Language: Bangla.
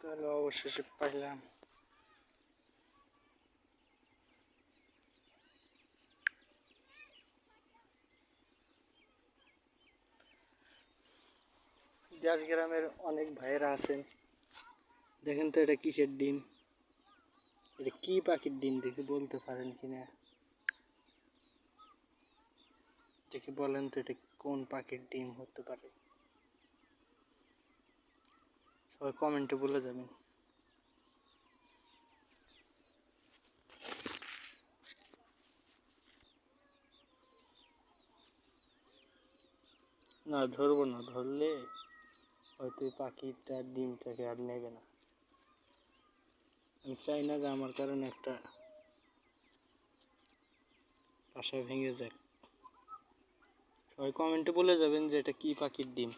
তাহলে অবশেষে পাইলাম। দেশ গ্রামের অনেক ভাইয়েরা আছেন, দেখেন তো এটা কিসের ডিম, এটা কি পাখির ডিম দেখি বলতে পারেন কিনা, দেখি বলেন তো এটা কোন পাখির ডিম হতে পারে, সবাই কমেন্টে বলে যাবেন। না ধরবো না, ধরলে হয়তো এই পাখিটা ডিমটাকে আর নেবে না। আমি চাই না যে আমার কারণে একটা বাসা ভেঙে যাক। সবাই কমেন্টে বলে যাবেন যে এটা কি পাখির ডিম।